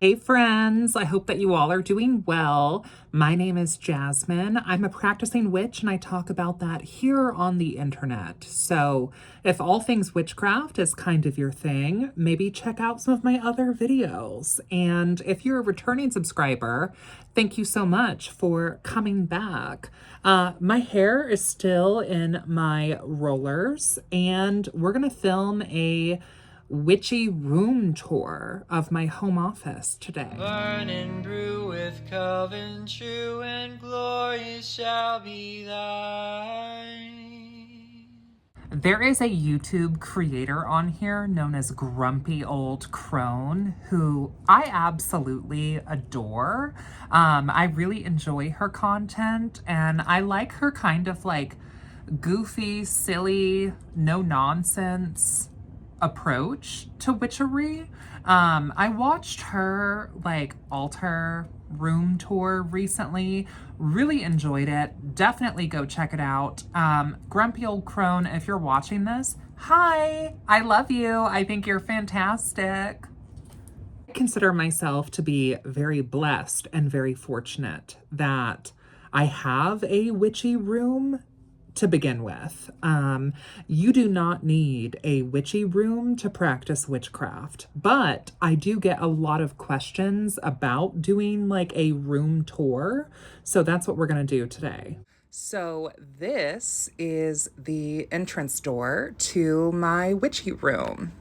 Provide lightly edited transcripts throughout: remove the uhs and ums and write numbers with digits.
Hey friends, I hope that you all are doing well. My name is Jasmine. I'm a practicing witch and I talk about that here on the internet. So if all things witchcraft is kind of your thing, maybe check out some of my other videos. And if you're a returning subscriber, thank you so much for coming back. My hair is still in my rollers and we're gonna film a witchy room tour of my home office today. Burn and brew with Coven, true and glorious shall be thine. There is a YouTube creator on here known as Grumpy Old Crone who I absolutely adore. I really enjoy her content and I like her kind of like goofy, silly, no nonsense approach to witchery. I watched her like altar room tour recently, really enjoyed it. Definitely go check it out. Grumpy Old Crone, if you're watching this, hi, I love you. I think you're fantastic. I consider myself to be very blessed and very fortunate that I have a witchy room to begin with. You do not need a witchy room to practice witchcraft, but I do get a lot of questions about doing like a room tour. So that's what we're going to do today. So this is the entrance door to my witchy room.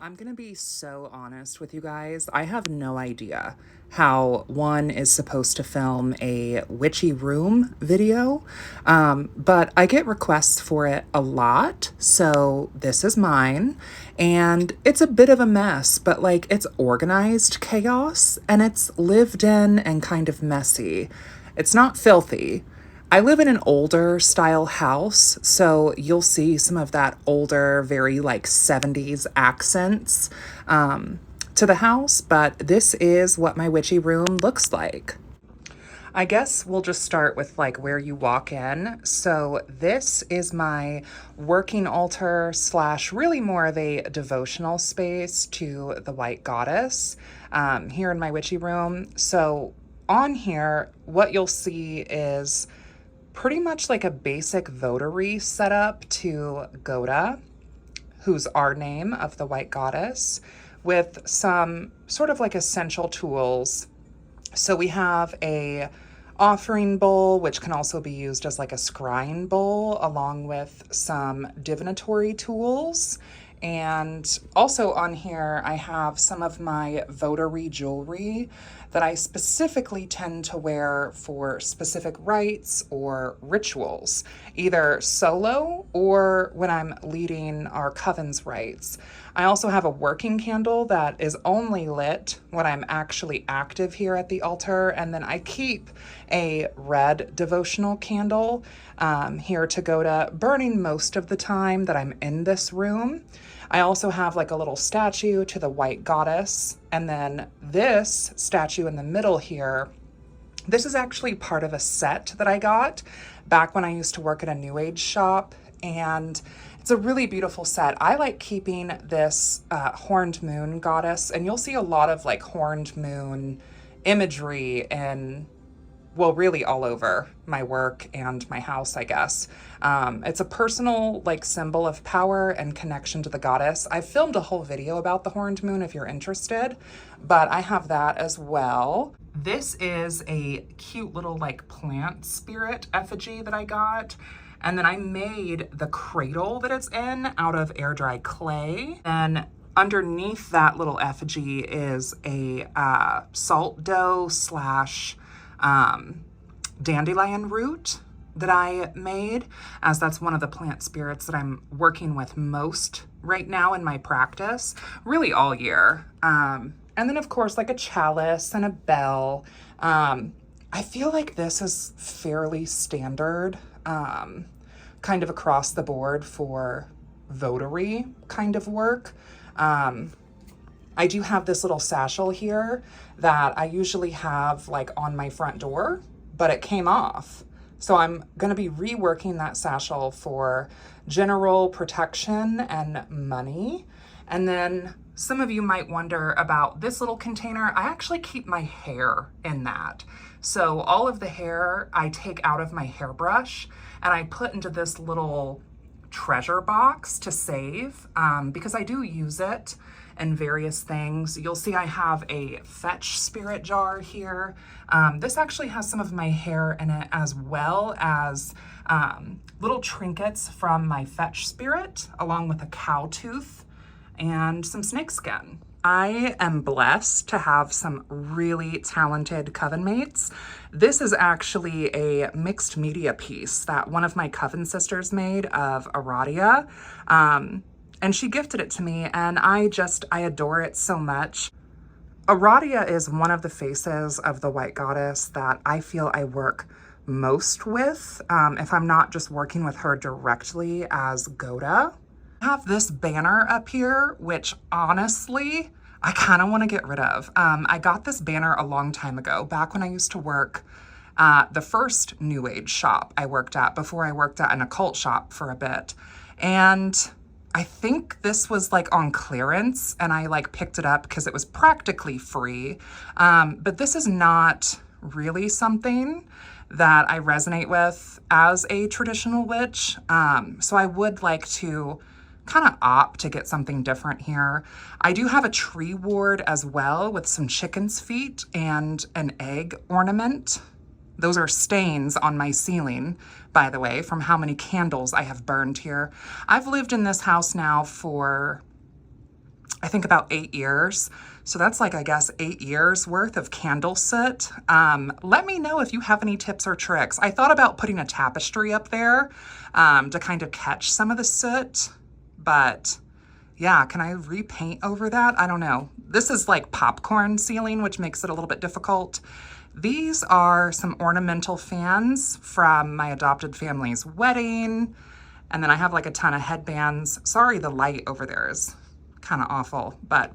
I'm gonna be so honest with you guys. I have no idea how one is supposed to film a witchy room video, but I get requests for it a lot. So this is mine, and it's a bit of a mess, but like it's organized chaos and it's lived in and kind of messy. It's not filthy. I live in an older style house, so you'll see some of that older, very like 70s accents to the house, but this is what my witchy room looks like. I guess we'll just start with like where you walk in. So this is my working altar slash really more of a devotional space to the white goddess here in my witchy room. So on here, what you'll see is pretty much like a basic votary setup to Goda, who's our name of the white goddess, with some sort of like essential tools. So we have a offering bowl, which can also be used as like a scrying bowl, along with some divinatory tools. And also on here, I have some of my votary jewelry that I specifically tend to wear for specific rites or rituals, either solo or when I'm leading our coven's rites. I also have a working candle that is only lit when I'm actually active here at the altar. And then I keep a red devotional candle here to go to, burning most of the time that I'm in this room. I also have like a little statue to the white goddess. And then this statue in the middle here, this is actually part of a set that I got back when I used to work at a New Age shop. And it's a really beautiful set. I like keeping this horned moon goddess, and you'll see a lot of like horned moon imagery in, well, really all over my work and my house, I guess. It's a personal like symbol of power and connection to the goddess. I filmed a whole video about the horned moon if you're interested, but I have that as well. This is a cute little like plant spirit effigy that I got. And then I made the cradle that it's in out of air dry clay. And underneath that little effigy is a salt dough slash dandelion root that I made, as that's one of the plant spirits that I'm working with most right now in my practice, really all year. And then of course like a chalice and a bell. I feel like this is fairly standard, kind of across the board for votary kind of work. I do have this little satchel here that I usually have like on my front door, but it came off. So I'm going to be reworking that satchel for general protection and money. And then Some of you might wonder about this little container. I actually keep my hair in that. So all of the hair I take out of my hairbrush and I put into this little treasure box to save, because I do use it in various things. You'll see I have a fetch spirit jar here. This actually has some of my hair in it, as well as little trinkets from my fetch spirit, along with a cow tooth and some snakeskin. I am blessed to have some really talented coven mates. This is actually a mixed media piece that one of my coven sisters made of Aradia, and she gifted it to me, and I adore it so much. Aradia is one of the faces of the white goddess that I feel I work most with, if I'm not just working with her directly as Goda. I have this banner up here, which honestly, I kind of want to get rid of. I got this banner a long time ago, back when I used to work the first New Age shop I worked at, before I worked at an occult shop for a bit. And I think this was like on clearance, and I like picked it up because it was practically free. But this is not really something that I resonate with as a traditional witch. So I would like to kind of opt to get something different here. I do have a tree ward as well, with some chicken's feet and an egg ornament. Those are stains on my ceiling, by the way, from how many candles I have burned here. I've lived in this house now for, I think, about 8 years. So that's like, I guess, 8 years worth of candle soot. Let me know if you have any tips or tricks. I thought about putting a tapestry up there to kind of catch some of the soot. But yeah, can I repaint over that? I don't know. This is like popcorn ceiling, which makes it a little bit difficult. These are some ornamental fans from my adopted family's wedding. And then I have like a ton of headbands. Sorry, the light over there is kind of awful, but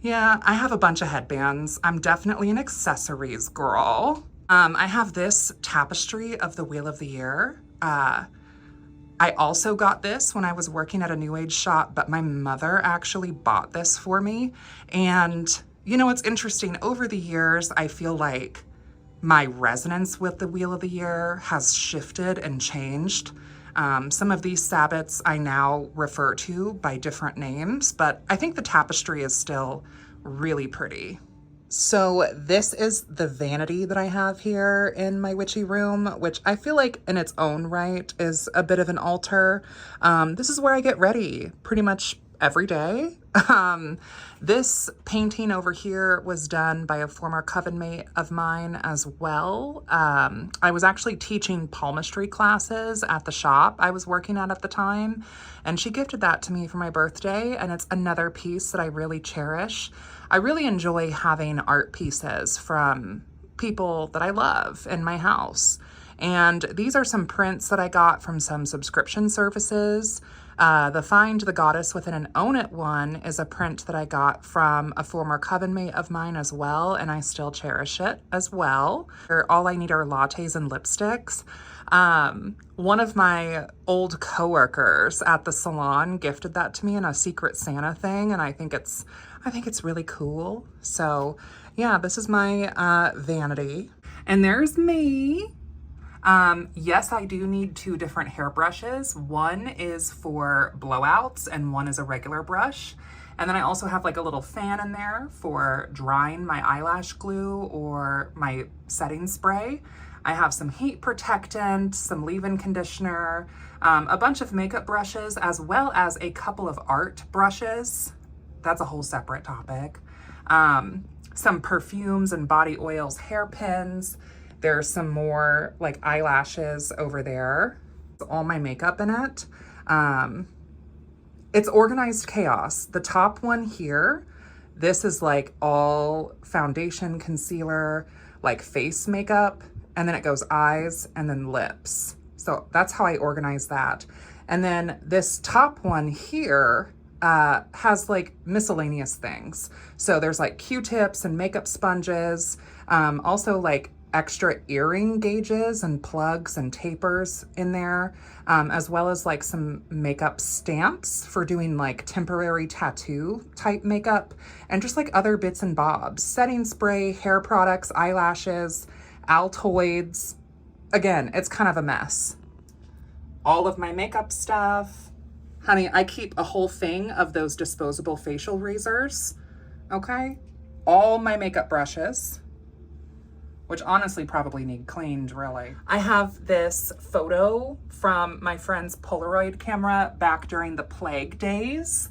yeah, I have a bunch of headbands. I'm definitely an accessories girl. I have this tapestry of the Wheel of the Year. I also got this when I was working at a New Age shop, but my mother actually bought this for me. And you know, it's interesting. Over the years, I feel like my resonance with the Wheel of the Year has shifted and changed. Some of these sabbats I now refer to by different names, but I think the tapestry is still really pretty. So this is the vanity that I have here in my witchy room, which I feel like in its own right is a bit of an altar. This is where I get ready pretty much every day. This painting over here was done by a former coven mate of mine as well. I was actually teaching palmistry classes at the shop I was working at the time, and she gifted that to me for my birthday, and it's another piece that I really cherish. I really enjoy having art pieces from people that I love in my house. And these are some prints that I got from some subscription services. The Find the Goddess Within an Own It one is a print that I got from a former coven mate of mine as well, and I still cherish it as well. All I need are lattes and lipsticks. One of my old coworkers at the salon gifted that to me in a Secret Santa thing, and I think it's really cool. So yeah, this is my vanity. And there's me. Yes, I do need 2 different hairbrushes. One is for blowouts and one is a regular brush. And then I also have like a little fan in there for drying my eyelash glue or my setting spray. I have some heat protectant, some leave-in conditioner, a bunch of makeup brushes, as well as a couple of art brushes. That's a whole separate topic. Some perfumes and body oils, hairpins. There's some more like eyelashes over there. All my makeup in it. It's organized chaos. The top one here, this is like all foundation, concealer, like face makeup, and then it goes eyes and then lips. So that's how I organize that. And then this top one here has like miscellaneous things. So there's like Q-tips and makeup sponges, also like extra earring gauges and plugs and tapers in there, as well as like some makeup stamps for doing like temporary tattoo type makeup, and just like other bits and bobs, setting spray, hair products, eyelashes, Altoids. Again, it's kind of a mess. All of my makeup stuff. Honey, I keep a whole thing of those disposable facial razors, okay? All my makeup brushes, which honestly probably need cleaned, really. I have this photo from my friend's Polaroid camera back during the plague days.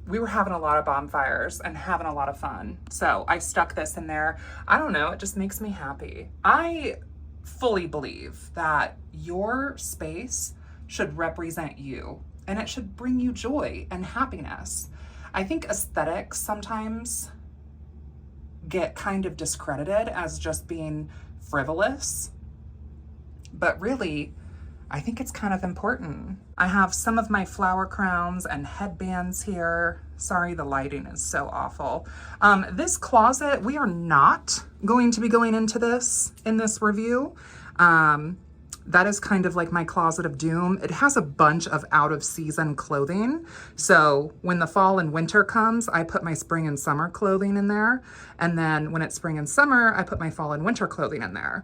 We were having a lot of bonfires and having a lot of fun. So I stuck this in there. I don't know, it just makes me happy. I fully believe that your space should represent you and it should bring you joy and happiness. I think aesthetics sometimes get kind of discredited as just being frivolous, but really, I think it's kind of important. I have some of my flower crowns and headbands here. Sorry, the lighting is so awful. This closet, we are not going to be going into this in this review. That is kind of like my closet of doom. It has a bunch of out of season clothing. So when the fall and winter comes, I put my spring and summer clothing in there. And then when it's spring and summer, I put my fall and winter clothing in there.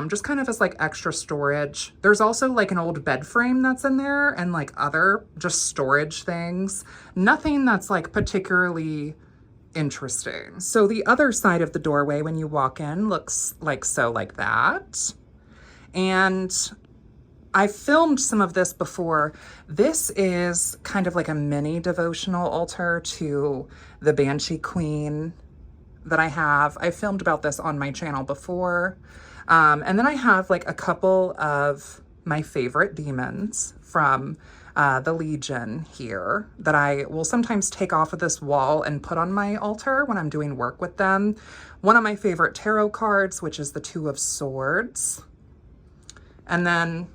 Just kind of as like extra storage. There's also like an old bed frame that's in there and like other just storage things. Nothing that's like particularly interesting. So the other side of the doorway when you walk in looks like so like that. And I filmed some of this before. This is kind of like a mini devotional altar to the Banshee Queen that I have. I filmed about this on my channel before. And then I have like a couple of my favorite demons from the Legion here that I will sometimes take off of this wall and put on my altar when I'm doing work with them. One of my favorite tarot cards, which is the Two of Swords. And then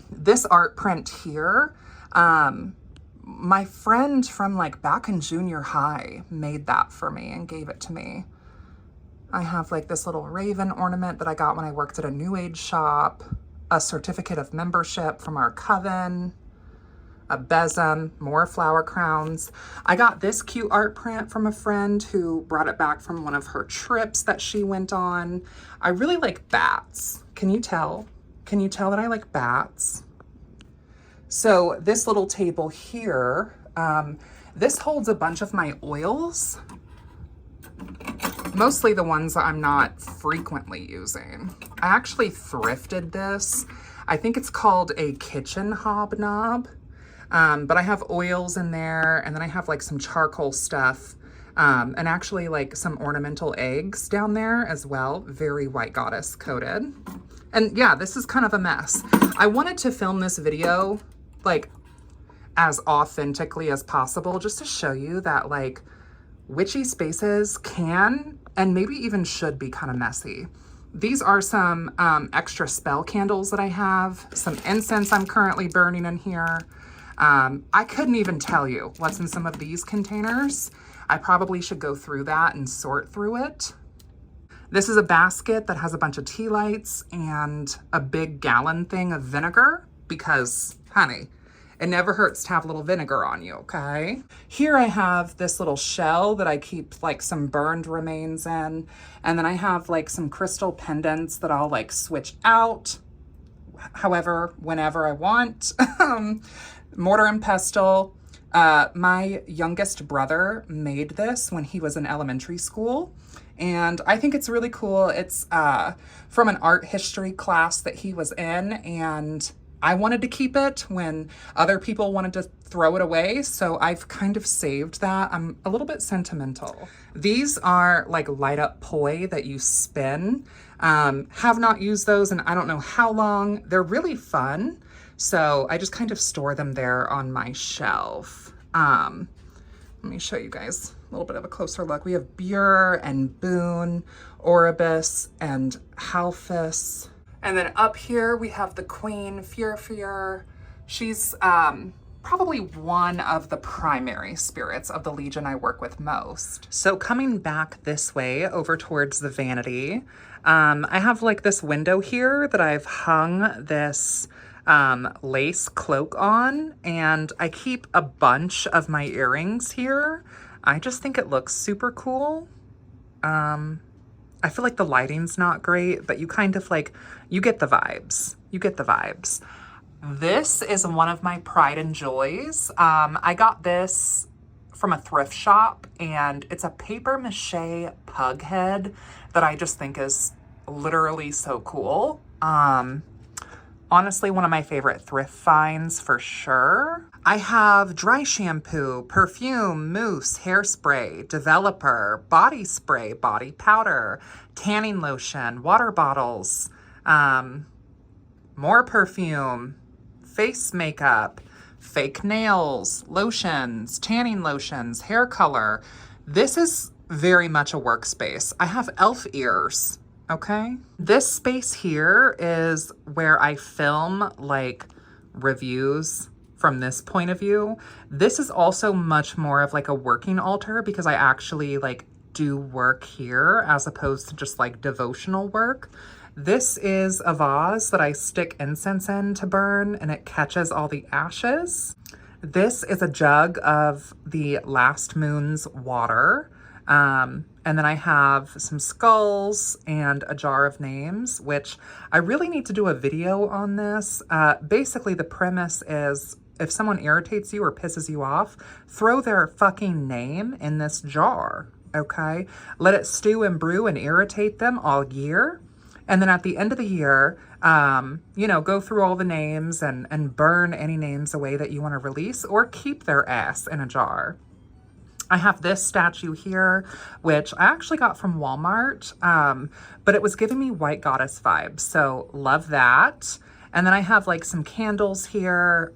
this art print here, my friend from like back in junior high made that for me and gave it to me. I have like this little raven ornament that I got when I worked at a New Age shop, a certificate of membership from our Coven, a besom, more flower crowns. I got this cute art print from a friend who brought it back from one of her trips that she went on. I really like bats. Can you tell? Can you tell that I like bats? So this little table here, this holds a bunch of my oils, mostly the ones that I'm not frequently using. I actually thrifted this. I think it's called a kitchen hobnob, but I have oils in there, and then I have like some charcoal stuff, and actually like some ornamental eggs down there as well, very white goddess coated. And yeah, this is kind of a mess. I wanted to film this video like as authentically as possible, just to show you that like witchy spaces can and maybe even should be kind of messy. These are some extra spell candles that I have, some incense I'm currently burning in here. I couldn't even tell you what's in some of these containers. I probably should go through that and sort through it. This is a basket that has a bunch of tea lights and a big gallon thing of vinegar because, honey, it never hurts to have a little vinegar on you, okay? Here I have this little shell that I keep like some burned remains in. And then I have like some crystal pendants that I'll like switch out however, whenever I want. Mortar and pestle. My youngest brother made this when he was in elementary school. And I think it's really cool. It's from an art history class that he was in, and I wanted to keep it when other people wanted to throw it away. So I've kind of saved that. I'm a little bit sentimental. These are like light up poi that you spin. Have not used those in I don't know how long. They're really fun. So I just kind of store them there on my shelf. Let me show you guys a little bit of a closer look. We have Bure and Boone, Oribus and Halphus. And then up here we have the Queen, Fear. She's probably one of the primary spirits of the Legion I work with most. So coming back this way over towards the Vanity, I have like this window here that I've hung this lace cloak on, and I keep a bunch of my earrings here. I just think it looks super cool. I feel like the lighting's not great, but you kind of like, you get the vibes. You get the vibes. This is one of my pride and joys. I got this from a thrift shop, and it's a paper mache pug head that I just think is literally so cool. Honestly, one of my favorite thrift finds for sure. I have dry shampoo, perfume, mousse, hairspray, developer, body spray, body powder, tanning lotion, water bottles, more perfume, face makeup, fake nails, lotions, tanning lotions, hair color. This is very much a workspace. I have elf ears, okay? This space here is where I film like reviews from this point of view. This is also much more of like a working altar because I actually like do work here as opposed to just like devotional work. This is a vase that I stick incense in to burn, and it catches all the ashes. This is a jug of the last moon's water. And then I have some skulls and a jar of names, which I really need to do a video on this. Basically, the premise is if someone irritates you or pisses you off, throw their fucking name in this jar, okay? Let it stew and brew and irritate them all year. And then at the end of the year, you know, go through all the names and burn any names away that you want to release, or keep their ass in a jar. I have this statue here, which I actually got from Walmart, but it was giving me white goddess vibes, so love that. And then I have like some candles here.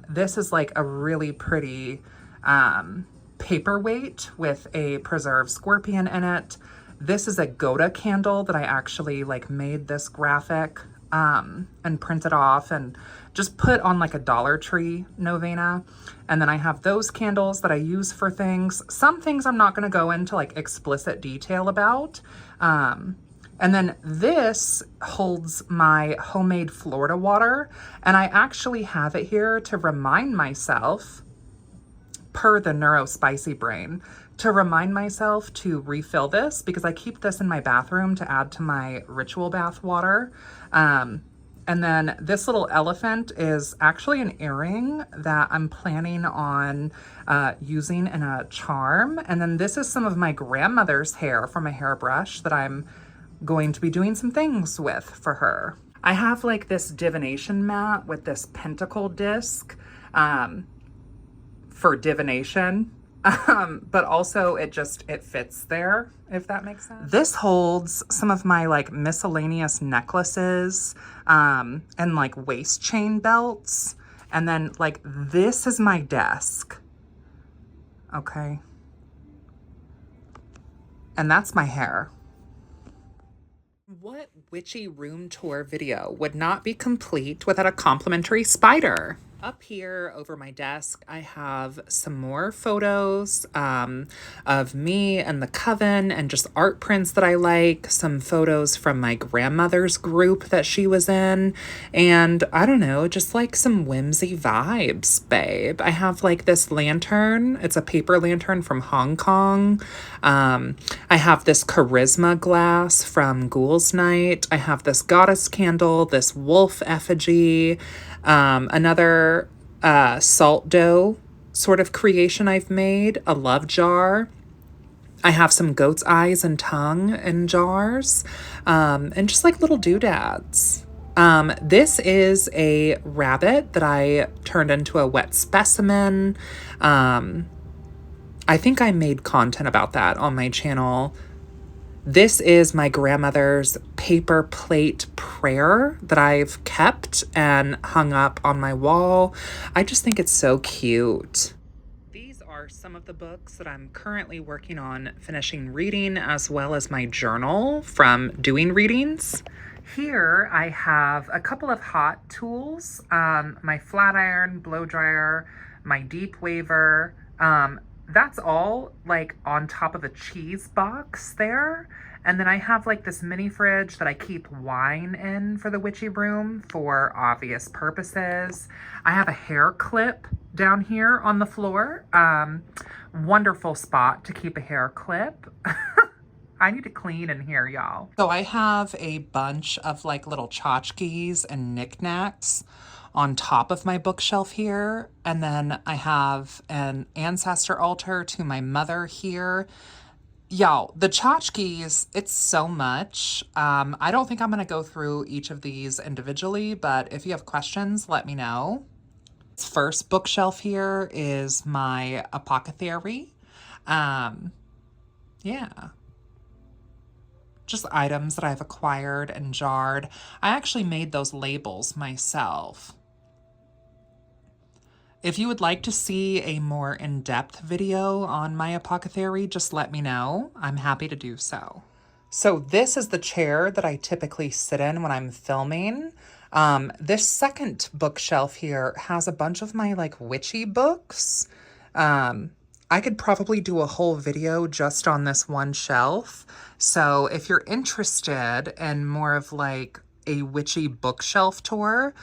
This is like a really pretty paperweight with a preserved scorpion in it. This is a Goda candle that I actually like made this graphic and printed off and just put on like a Dollar Tree novena. And then I have those candles that I use for things. Some things I'm not going to go into like explicit detail about. And then this holds my homemade Florida water. And I actually have it here to remind myself, per the neurospicy brain, to remind myself to refill this because I keep this in my bathroom to add to my ritual bath water. And then this little elephant is actually an earring that I'm planning on using in a charm. And then this is some of my grandmother's hair from a hairbrush that I'm going to be doing some things with for her. I have like this divination mat with this pentacle disc for divination. But also it fits there, if that makes sense. This holds some of my like miscellaneous necklaces, and like waist chain belts. And then like, this is my desk. Okay. And that's my hair. What witchy room tour video would not be complete without a complimentary spider? Up here over my desk, I have some more photos of me and the Coven and just art prints that I like, some photos from my grandmother's group that she was in, and I don't know, just like some whimsy vibes, babe. I have like this lantern. It's a paper lantern from Hong Kong. I have this charisma glass from Ghouls Night. I have this goddess candle, this wolf effigy, another salt dough sort of creation I've made, a love jar. I have some goat's eyes and tongue in jars, and just like little doodads. This is a rabbit that I turned into a wet specimen. I think I made content about that on my channel. This is my grandmother's paper plate prayer that I've kept and hung up on my wall. I just think it's so cute. These are some of the books that I'm currently working on finishing reading, as well as my journal from doing readings. Here I have a couple of hot tools, my flat iron, blow dryer, my deep waver. That's all like on top of a cheese box there. And then I have like this mini fridge that I keep wine in for the witchy room for obvious purposes. I have a hair clip down here on the floor. Wonderful spot to keep a hair clip. I need to clean in here, y'all. So I have a bunch of like little tchotchkes and knickknacks on top of my bookshelf here. And then I have an ancestor altar to my mother here. Y'all, the tchotchkes, it's so much. I don't think I'm gonna go through each of these individually, but if you have questions, let me know. This first bookshelf here is my Apothecary. Yeah. Just items that I've acquired and jarred. I actually made those labels myself. If you would like to see a more in-depth video on my Apothecary, just let me know. I'm happy to do so. So this is the chair that I typically sit in when I'm filming. This second bookshelf here has a bunch of my like witchy books. I could probably do a whole video just on this one shelf. So if you're interested in more of like a witchy bookshelf tour,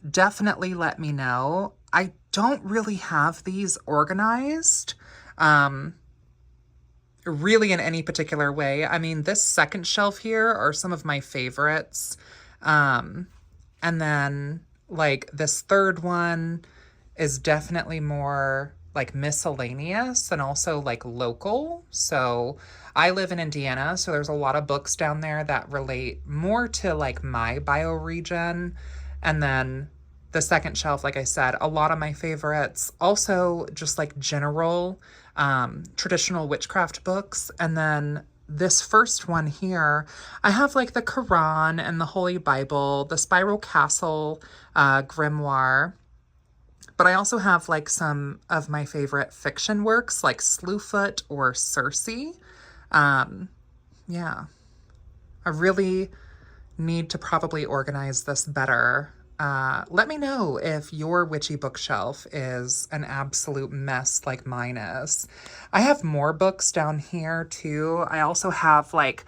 definitely let me know. I don't really have these organized, really in any particular way. I mean, this second shelf here are some of my favorites. And then like this third one is definitely more like miscellaneous and also like local. So I live in Indiana, so there's a lot of books down there that relate more to like my bioregion. And then the second shelf, like I said, a lot of my favorites, also just like general traditional witchcraft books. And then this first one here, I have like the Quran and the Holy Bible, the Spiral Castle grimoire. But I also have like some of my favorite fiction works like Slewfoot or Circe. Yeah, I really need to probably organize this better. Let me know if your witchy bookshelf is an absolute mess like mine is. I have more books down here too. I also have like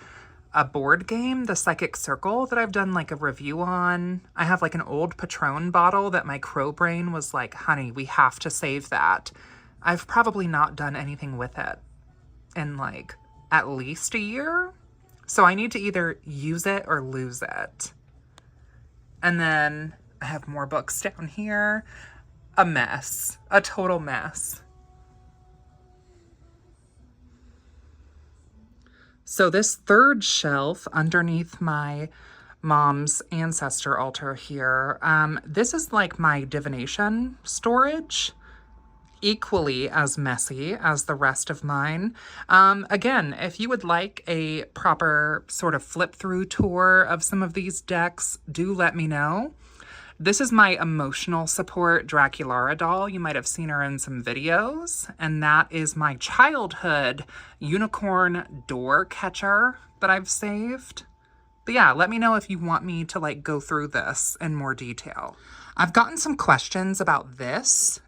a board game, the Psychic Circle, that I've done like a review on. I have like an old Patron bottle that my crow brain was like, honey, we have to save that. I've probably not done anything with it in like at least a year. So I need to either use it or lose it. And then I have more books down here. A mess, a total mess. So this third shelf underneath my mom's ancestor altar here, this is like my divination storage, equally as messy as the rest of mine. Again, if you would like a proper sort of flip through tour of some of these decks, do let me know. This is my emotional support Draculara doll. You might have seen her in some videos. And that is my childhood unicorn door catcher that I've saved. But yeah, let me know if you want me to like go through this in more detail. I've gotten some questions about this.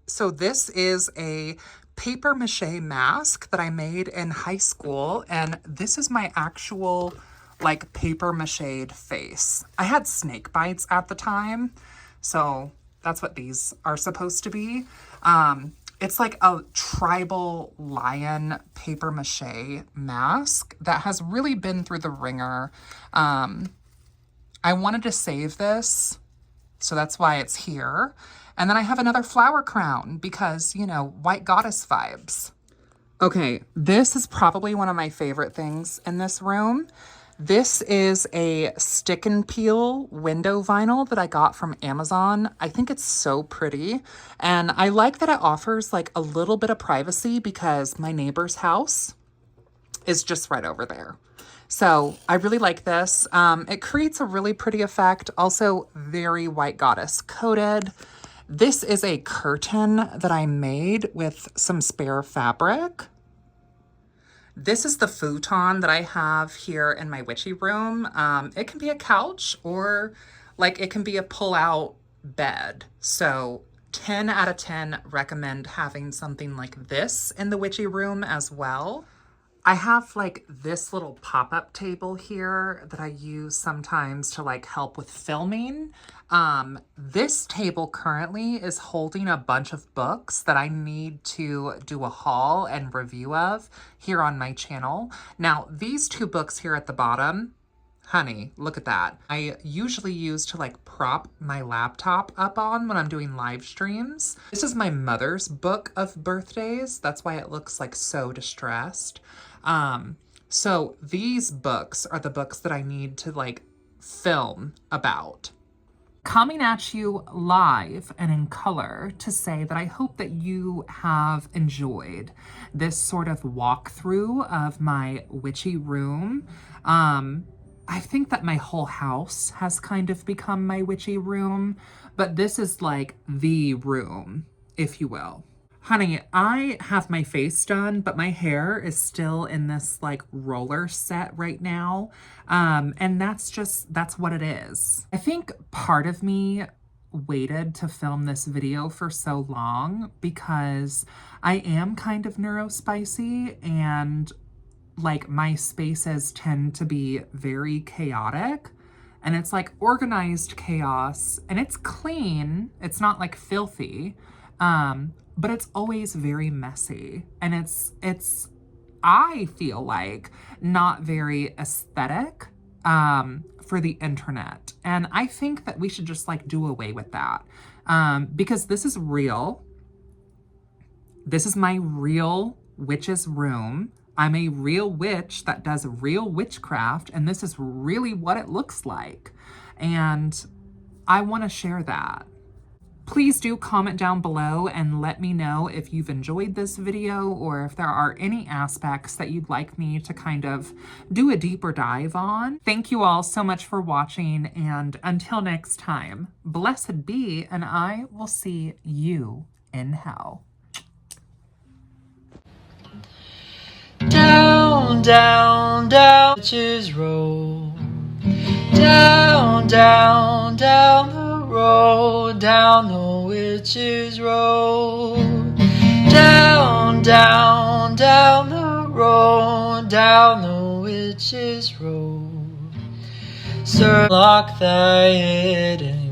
So this is a paper mache mask that I made in high school. And this is my actual like paper mache face. I had snake bites at the time, so that's what these are supposed to be. It's like a tribal lion paper mache mask that has really been through the ringer. I wanted to save this, so that's why it's here. And then I have another flower crown because, you know, white goddess vibes. Okay, this is probably one of my favorite things in this room. This is a stick and peel window vinyl that I got from Amazon. I think it's so pretty. And I like that it offers like a little bit of privacy because my neighbor's house is just right over there. So I really like this. It creates a really pretty effect. Also very white goddess coated. This is a curtain that I made with some spare fabric. This is the futon that I have here in my witchy room. It can be a couch or like it can be a pull-out bed. So 10 out of 10 recommend having something like this in the witchy room as well. I have like this little pop-up table here that I use sometimes to like help with filming. This table currently is holding a bunch of books that I need to do a haul and review of here on my channel. Now, these two books here at the bottom, honey, look at that. I usually use to like prop my laptop up on when I'm doing live streams. This is my mother's book of birthdays. That's why it looks like so distressed. So these books are the books that I need to like film about. Coming at you live and in color to say that I hope that you have enjoyed this sort of walkthrough of my witchy room. I think that my whole house has kind of become my witchy room, but this is like the room, if you will. Honey, I have my face done, but my hair is still in this like roller set right now. And that's what it is. I think part of me waited to film this video for so long because I am kind of neurospicy and like my spaces tend to be very chaotic. And it's like organized chaos and it's clean. It's not like filthy. But it's always very messy and it's I feel like not very aesthetic for the internet. And I think that we should just like do away with that because this is real. This is my real witch's room. I'm a real witch that does real witchcraft, and this is really what it looks like. And I want to share that. Please do comment down below and let me know if you've enjoyed this video or if there are any aspects that you'd like me to kind of do a deeper dive on. Thank you all so much for watching, and until next time, blessed be, and I will see you in hell. Down, down, down, witches roll. Down, down, down the road, down the witches road. Down, down, down the road, down the witches road. Sir, lock thy hidden